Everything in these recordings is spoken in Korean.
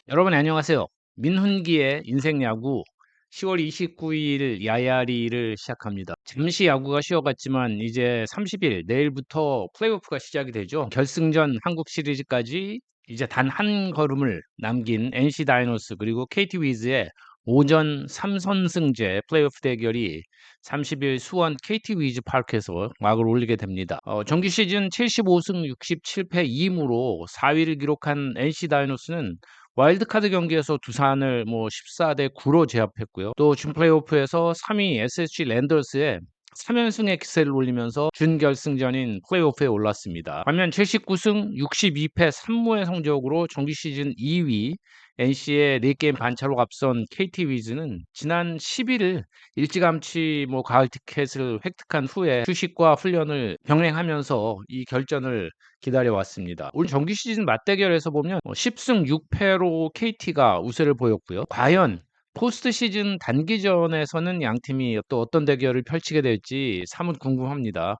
여러분 안녕하세요. 민훈기의 인생 야구 10월 29일 야야리를 시작합니다. 잠시 야구가 쉬어갔지만 이제 30일 내일부터 플레이오프가 시작이 되죠. 결승전 한국 시리즈까지 이제 단 한 걸음을 남긴 NC 다이노스 그리고 KT 위즈의 오전 3선승제 플레이오프 대결이 30일 수원 KT 위즈 파크에서 막을 올리게 됩니다. 정규 시즌 75승 67패 2무로 4위를 기록한 NC 다이노스는 와일드카드 경기에서 두산을 14대 9로 제압했고요. 또 준 플레이오프에서 3위 SSG 랜더스에 3연승의 기세를 올리면서 준결승전인 플레이오프에 올랐습니다. 반면 79승 62패 3무의 성적으로 정규 시즌 2위 NC의 4게임 반차로 앞선 KT 위즈는 지난 10일 일찌감치 가을 티켓을 획득한 후에 휴식과 훈련을 병행하면서 이 결전을 기다려왔습니다. 올 정규 시즌 맞대결에서 보면 10승 6패로 KT가 우세를 보였고요. 과연 포스트 시즌 단기전에서는 양 팀이 또 어떤 대결을 펼치게 될지 사뭇 궁금합니다.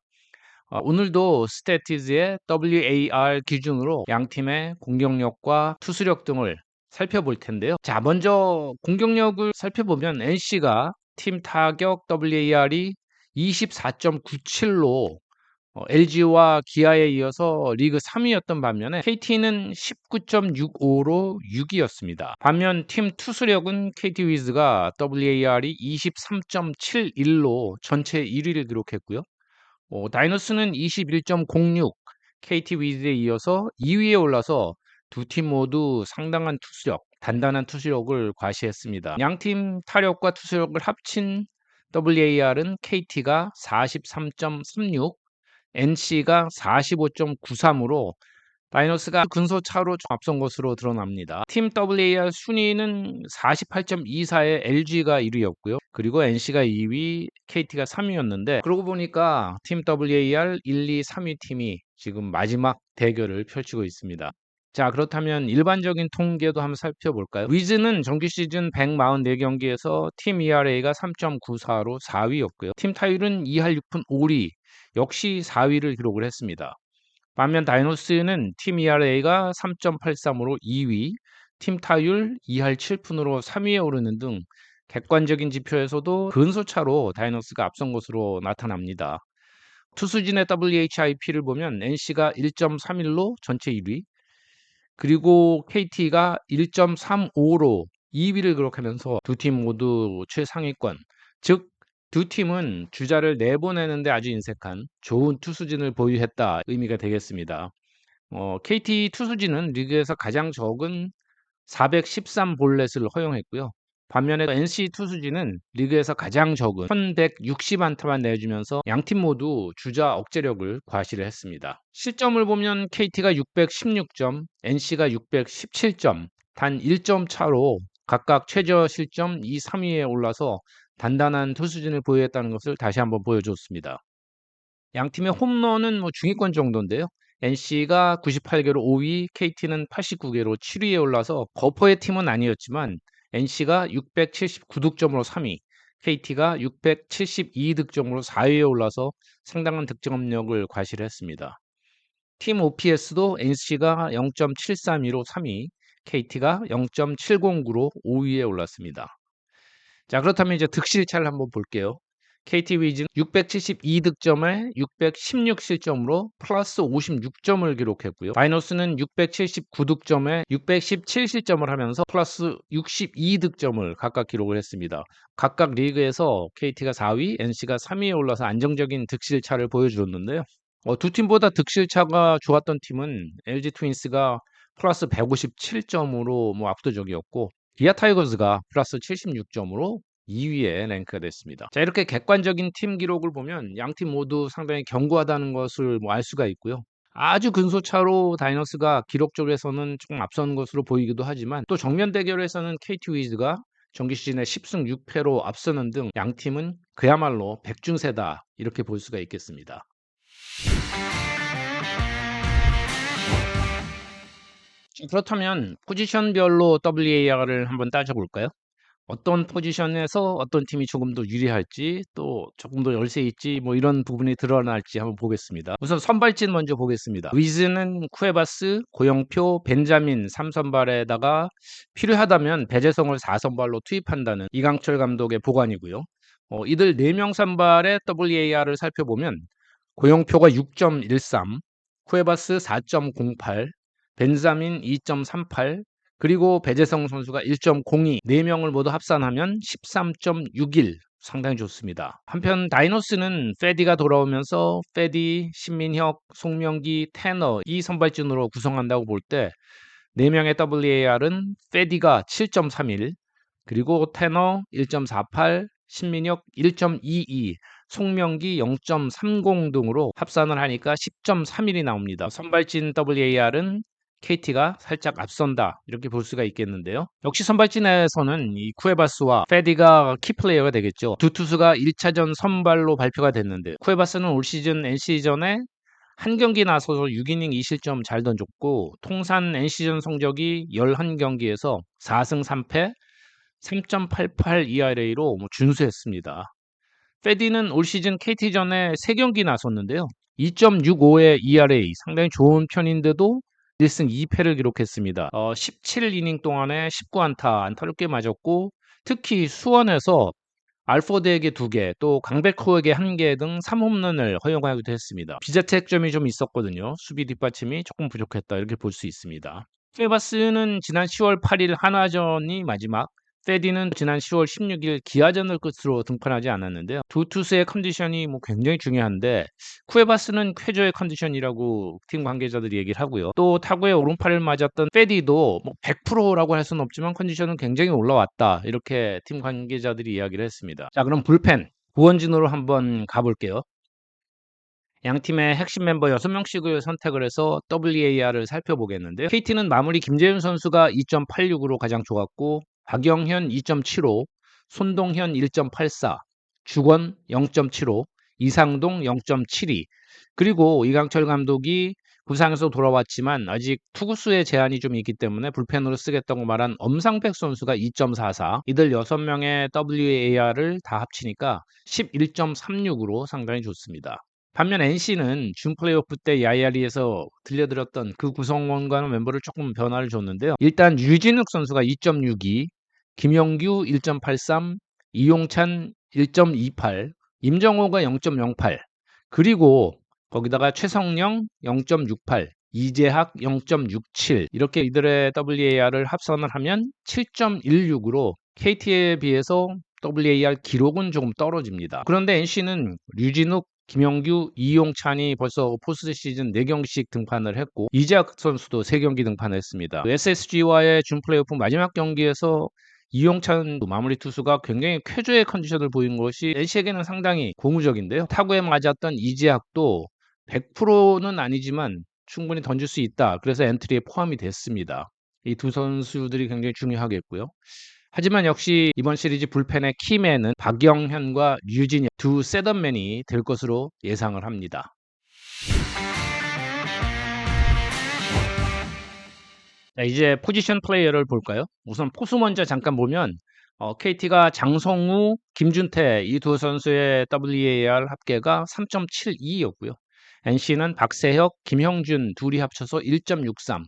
오늘도 스태티즈의 WAR 기준으로 양 팀의 공격력과 투수력 등을 살펴볼 텐데요. 자, 먼저 공격력을 살펴보면 NC가 팀 타격 WAR이 24.97로 LG와 기아에 이어서 리그 3위였던 반면에 KT는 19.65로 6위였습니다. 반면 팀 투수력은 KT 위즈가 WAR이 23.71로 전체 1위를 기록했고요. 다이노스는 21.06, KT 위즈에 이어서 2위에 올라서 두 팀 모두 상당한 투수력, 단단한 투수력을 과시했습니다. 양팀 타력과 투수력을 합친 WAR은 KT가 43.36, NC가 45.93으로 다이노스가 근소차로 앞선 것으로 드러납니다. 팀 WAR 순위는 48.24의 LG가 1위였고요. 그리고 NC가 2위, KT가 3위였는데 그러고 보니까 팀 WAR 1, 2, 3위 팀이 지금 마지막 대결을 펼치고 있습니다. 자, 그렇다면 일반적인 통계도 한번 살펴볼까요? 위즈는 정규 시즌 144경기에서 팀 ERA가 3.94로 4위였고요. 팀 타율은 2할 6푼 5리, 역시 4위를 기록을 했습니다. 반면 다이노스는 팀 ERA가 3.83으로 2위, 팀 타율 2할 7푼으로 3위에 오르는 등 객관적인 지표에서도 근소차로 다이노스가 앞선 것으로 나타납니다. 투수진의 WHIP를 보면 NC가 1.31로 전체 1위, 그리고 KT가 1.35로 2위를 기록하면서 두 팀 모두 최상위권, 즉 두 팀은 주자를 내보내는데 아주 인색한 좋은 투수진을 보유했다 의미가 되겠습니다. KT 투수진은 리그에서 가장 적은 413볼넷을 허용했고요. 반면에 NC 투수진은 리그에서 가장 적은 1160안타만 내주면서 양팀 모두 주자 억제력을 과시를 했습니다. 실점을 보면 KT가 616점, NC가 617점, 단 1점 차로 각각 최저 실점 2, 3위에 올라서 단단한 투수진을 보유했다는 것을 다시 한번 보여줬습니다. 양팀의 홈런은 중위권 정도인데요. NC가 98개로 5위, KT는 89개로 7위에 올라서 거포의 팀은 아니었지만 NC가 679득점으로 3위, KT가 672득점으로 4위에 올라서 상당한 득점력을 과시를 했습니다. 팀 OPS도 NC가 0.732로 3위, KT가 0.709로 5위에 올랐습니다. 자, 그렇다면 이제 득실차를 한번 볼게요. KT 위즈는 672득점에 616실점으로 플러스 56점을 기록했고요. 다이노스는 679득점에 617실점을 하면서 플러스 62득점을 각각 기록을 했습니다. 각각 리그에서 KT가 4위, NC가 3위에 올라서 안정적인 득실차를 보여주었는데요. 두 팀보다 득실차가 좋았던 팀은 LG 트윈스가 플러스 157점으로 압도적이었고, 기아 타이거즈가 플러스 76점으로 2위에 랭크가 됐습니다. 자, 이렇게 객관적인 팀 기록을 보면 양 팀 모두 상당히 견고하다는 것을 알 수가 있고요. 아주 근소차로 다이너스가 기록적에서는 조금 앞선 것으로 보이기도 하지만 또 정면 대결에서는 KT 위즈가 정규 시즌에 10승 6패로 앞서는 등 양 팀은 그야말로 백중세다 이렇게 볼 수가 있겠습니다. 그렇다면 포지션별로 WAR을 한번 따져볼까요? 어떤 포지션에서 어떤 팀이 조금 더 유리할지 또 조금 더 열세 있지 뭐 이런 부분이 드러날지 한번 보겠습니다. 우선 선발진 먼저 보겠습니다. 위즈는 쿠에바스, 고영표, 벤자민 3선발에다가 필요하다면 배재성을 4선발로 투입한다는 이강철 감독의 보관이고요. 이들 4명 선발의 WAR을 살펴보면 고영표가 6.13, 쿠에바스 4.08, 벤자민 2.38, 그리고 배재성 선수가 1.02, 4명을 모두 합산하면 13.61, 상당히 좋습니다. 한편 다이노스는 페디가 돌아오면서 페디, 신민혁, 송명기, 테너 이 선발진으로 구성한다고 볼 때 4명의 WAR은 페디가 7.31, 그리고 테너 1.48, 신민혁 1.22, 송명기 0.30 등으로 합산을 하니까 10.31이 나옵니다. 선발진 WAR은 KT가 살짝 앞선다 이렇게 볼 수가 있겠는데요. 역시 선발진에서는 이 쿠에바스와 페디가 키플레이어가 되겠죠. 두 투수가 1차전 선발로 발표가 됐는데 쿠에바스는 올 시즌 NC전에 한 경기 나서서 6이닝 2실점 잘 던졌고 통산 NC전 성적이 11경기에서 4승 3패 3.88 ERA로 준수했습니다. 페디는 올 시즌 KT전에 3경기 나섰는데요. 2.65의 ERA 상당히 좋은 편인데도 1승 2패를 기록했습니다. 17이닝 동안에 19안타, 안타를 꽤 맞았고 특히 수원에서 알포드에게 2개, 또 강백호에게 1개 등 3홈런을 허용하기도 했습니다. 비자책점이 좀 있었거든요. 수비 뒷받침이 조금 부족했다 이렇게 볼 수 있습니다. 페바스는 지난 10월 8일 한화전이 마지막, 페디는 지난 10월 16일 기아전을 끝으로 등판하지 않았는데요. 두 투수의 컨디션이 굉장히 중요한데 쿠에바스는 쾌조의 컨디션이라고 팀 관계자들이 얘기를 하고요. 또 타구의 오른팔을 맞았던 페디도 100%라고 할 수는 없지만 컨디션은 굉장히 올라왔다 이렇게 팀 관계자들이 이야기를 했습니다. 자, 그럼 불펜 구원진으로 한번 가볼게요. 양 팀의 핵심 멤버 6명씩을 선택을 해서 WAR을 살펴보겠는데요. KT는 마무리 김재윤 선수가 2.86으로 가장 좋았고 박영현 2.75, 손동현 1.84, 주권 0.75, 이상동 0.72, 그리고 이강철 감독이 부상에서 돌아왔지만 아직 투구수의 제한이 좀 있기 때문에 불펜으로 쓰겠다고 말한 엄상백 선수가 2.44, 이들 6명의 WAR을 다 합치니까 11.36으로 상당히 좋습니다. 반면 NC는 준 플레이오프 때 야야리에서 들려드렸던 그 구성원과는 멤버를 조금 변화를 줬는데요. 일단 유진욱 선수가 2.62, 김영규 1.83, 이용찬 1.28, 임정호가 0.08, 그리고 거기다가 최성령 0.68, 이재학 0.67, 이렇게 이들의 WAR을 합산을 하면 7.16으로 KT에 비해서 WAR 기록은 조금 떨어집니다. 그런데 NC는 류진욱, 김영규, 이용찬이 벌써 포스트 시즌 4경기씩 등판을 했고 이재학 선수도 3경기 등판했습니다. SSG와의 준 플레이오프 마지막 경기에서 이용찬 마무리 투수가 굉장히 쾌조의 컨디션을 보인 것이 NC에게는 상당히 고무적인데요. 타구에 맞았던 이재학도 100%는 아니지만 충분히 던질 수 있다. 그래서 엔트리에 포함이 됐습니다. 이 두 선수들이 굉장히 중요하겠고요. 하지만 역시 이번 시리즈 불펜의 키맨은 박영현과 류진혁 두 셋업맨이 될 것으로 예상을 합니다. 자, 이제 포지션 플레이어를 볼까요? 우선 포수 먼저 잠깐 보면 KT가 장성우, 김준태 이 두 선수의 WAR 합계가 3.72였고요. NC는 박세혁, 김형준 둘이 합쳐서 1.63.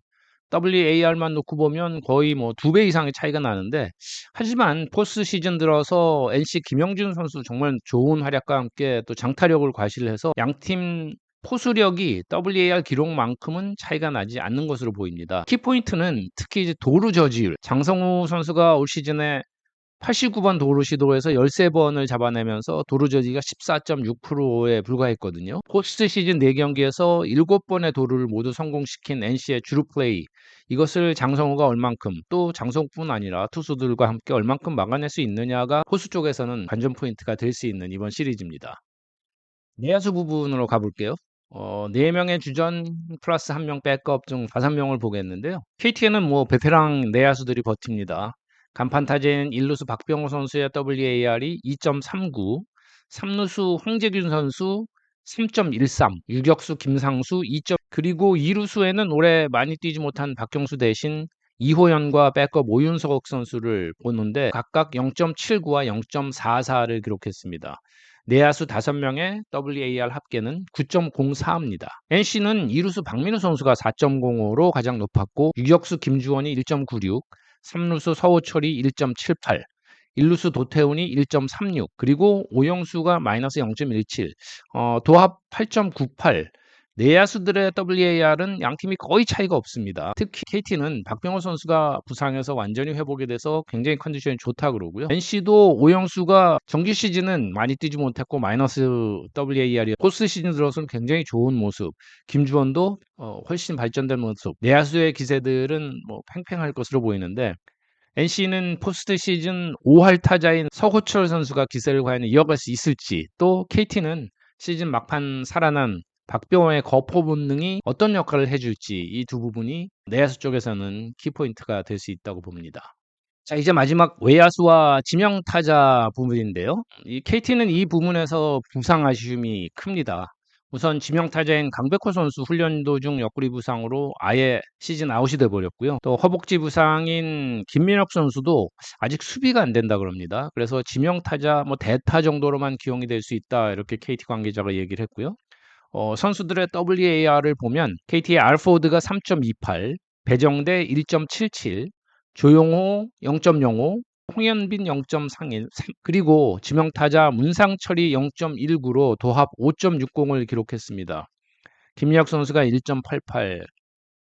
WAR만 놓고 보면 거의 2배 이상의 차이가 나는데, 하지만 포스트 시즌 들어서 NC 김형준 선수 정말 좋은 활약과 함께 또 장타력을 과시를 해서 양팀 포수력이 WAR 기록만큼은 차이가 나지 않는 것으로 보입니다. 키포인트는 특히 이제 도루 저지율. 장성우 선수가 올 시즌에 89번 도루 시도에서 13번을 잡아내면서 도루 저지가 14.6%에 불과했거든요. 포스트 시즌 4경기에서 7번의 도루를 모두 성공시킨 NC의 주루 플레이. 이것을 장성우가 얼만큼, 또 장성우뿐 아니라 투수들과 함께 얼만큼 막아낼 수 있느냐가 포수 쪽에서는 관전 포인트가 될 수 있는 이번 시리즈입니다. 내야수 부분으로 가볼게요. 4명의 주전 플러스 1명 백업 중 5명을 보겠는데요. KT에는 베테랑 내야수들이 버팁니다. 간판 타자인 1루수 박병호 선수의 WAR이 2.39, 3루수 황재균 선수 3.13, 유격수 김상수 2. 그리고 2루수에는 올해 많이 뛰지 못한 박경수 대신 이호연과 백업 오윤석 선수를 보는데 각각 0.79와 0.44를 기록했습니다. 내야수 5명의 WAR 합계는 9.04입니다. NC는 이루수 박민우 선수가 4.05로 가장 높았고 유격수 김주원이 1.96, 3루수 서호철이 1.78, 1루수 도태훈이 1.36, 그리고 오영수가 마이너스 0.17, 도합 8.98. 내야수들의 WAR은 양팀이 거의 차이가 없습니다. 특히 KT는 박병호 선수가 부상해서 완전히 회복이 돼서 굉장히 컨디션이 좋다 그러고요. NC도 오영수가 정규 시즌은 많이 뛰지 못했고 마이너스 WAR이 포스트 시즌 들어서는 굉장히 좋은 모습. 김주원도 훨씬 발전된 모습. 내야수의 기세들은 뭐 팽팽할 것으로 보이는데 NC는 포스트 시즌 5할 타자인 서호철 선수가 기세를 과연 이어갈 수 있을지, 또 KT는 시즌 막판 살아난 박병호의 거포 본능이 어떤 역할을 해줄지, 이 두 부분이 내야수 쪽에서는 키포인트가 될 수 있다고 봅니다. 자, 이제 마지막 외야수와 지명 타자 부분인데요. 이 KT는 이 부분에서 부상 아쉬움이 큽니다. 우선 지명 타자인 강백호 선수 훈련 도중 옆구리 부상으로 아예 시즌 아웃이 돼 버렸고요. 또 허벅지 부상인 김민혁 선수도 아직 수비가 안 된다 그럽니다. 그래서 지명 타자 뭐 대타 정도로만 기용이 될 수 있다, 이렇게 KT 관계자가 얘기를 했고요. 선수들의 WAR을 보면 KT의 알포드가 3.28, 배정대 1.77, 조용호 0.05, 홍현빈 0.31, 그리고 지명타자 문상철이 0.19로 도합 5.60을 기록했습니다. 김미혁 선수가 1.88,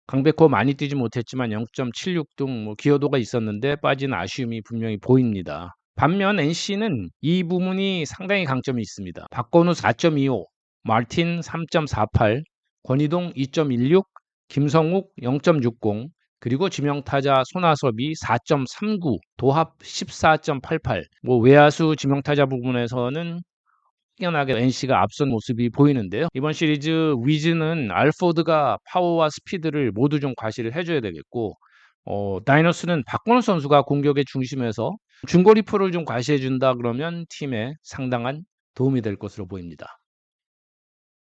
강백호 많이 뛰지 못했지만 0.76 등 뭐 기여도가 있었는데 빠진 아쉬움이 분명히 보입니다. 반면 NC는 이 부분이 상당히 강점이 있습니다. 박건우 4.25, 마틴 3.48, 권희동 2.16, 김성욱 0.60, 그리고 지명타자 손아섭이 4.39, 도합 14.88. 뭐 외야수 지명타자 부분에서는 확연하게 NC가 앞선 모습이 보이는데요. 이번 시리즈 위즈는 알포드가 파워와 스피드를 모두 좀 과시를 해줘야 되겠고, 다이너스는 박건우 선수가 공격의 중심에서 중거리포를 좀 과시해준다 그러면 팀에 상당한 도움이 될 것으로 보입니다.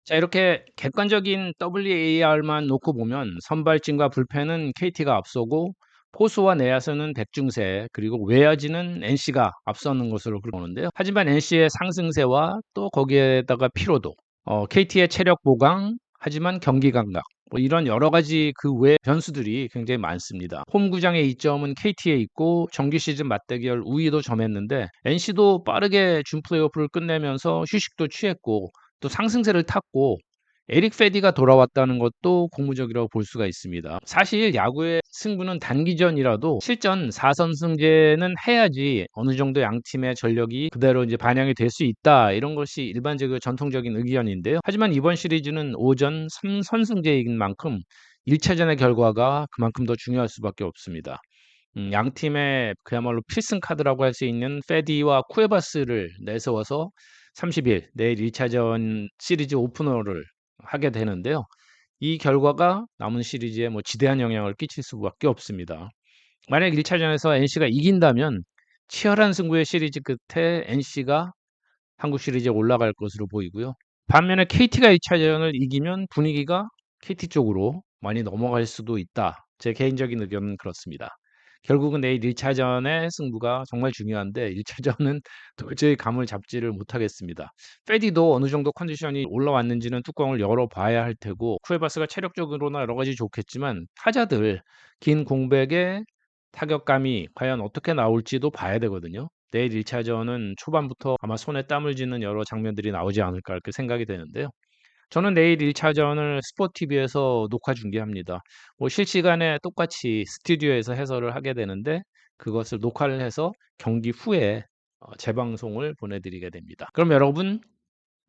자, 이렇게 객관적인 WAR만 놓고 보면 선발진과 불펜은 KT가 앞서고 포수와 내야수는 백중세, 그리고 외야진은 NC가 앞서는 것으로 보는데요. 하지만 NC의 상승세와 또 거기에다가 피로도, KT의 체력 보강, 하지만 경기 감각, 뭐 이런 여러 가지 그 외 변수들이 굉장히 많습니다. 홈구장의 이점은 KT에 있고 정규 시즌 맞대결 우위도 점했는데 NC도 빠르게 준 플레이오프를 끝내면서 휴식도 취했고 또 상승세를 탔고 에릭 페디가 돌아왔다는 것도 고무적이라고 볼 수가 있습니다. 사실 야구의 승부는 단기전이라도 실전 4선승제는 해야지 어느 정도 양 팀의 전력이 그대로 이제 반영이 될 수 있다, 이런 것이 일반적이고 전통적인 의견인데요. 하지만 이번 시리즈는 오전 3선승제인 만큼 1차전의 결과가 그만큼 더 중요할 수밖에 없습니다. 양 팀의 그야말로 필승 카드라고 할 수 있는 페디와 쿠에바스를 내세워서 30일 내일 1차전 시리즈 오프너를 하게 되는데요. 이 결과가 남은 시리즈에 뭐 지대한 영향을 끼칠 수밖에 없습니다. 만약 1차전에서 NC가 이긴다면 치열한 승부의 시리즈 끝에 NC가 한국 시리즈에 올라갈 것으로 보이고요. 반면에 KT가 1차전을 이기면 분위기가 KT 쪽으로 많이 넘어갈 수도 있다. 제 개인적인 의견은 그렇습니다. 결국은 내일 1차전의 승부가 정말 중요한데 1차전은 도저히 감을 잡지를 못하겠습니다. 페디도 어느 정도 컨디션이 올라왔는지는 뚜껑을 열어봐야 할 테고, 쿠에바스가 체력적으로나 여러 가지 좋겠지만 타자들 긴 공백에 타격감이 과연 어떻게 나올지도 봐야 되거든요. 내일 1차전은 초반부터 아마 손에 땀을 쥐는 여러 장면들이 나오지 않을까, 이렇게 생각이 되는데요. 저는 내일 1차전을 스포티비에서 녹화 중계합니다. 뭐 실시간에 똑같이 스튜디오에서 해설을 하게 되는데 그것을 녹화를 해서 경기 후에 재방송을 보내드리게 됩니다. 그럼 여러분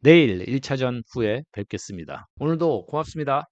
내일 1차전 후에 뵙겠습니다. 오늘도 고맙습니다.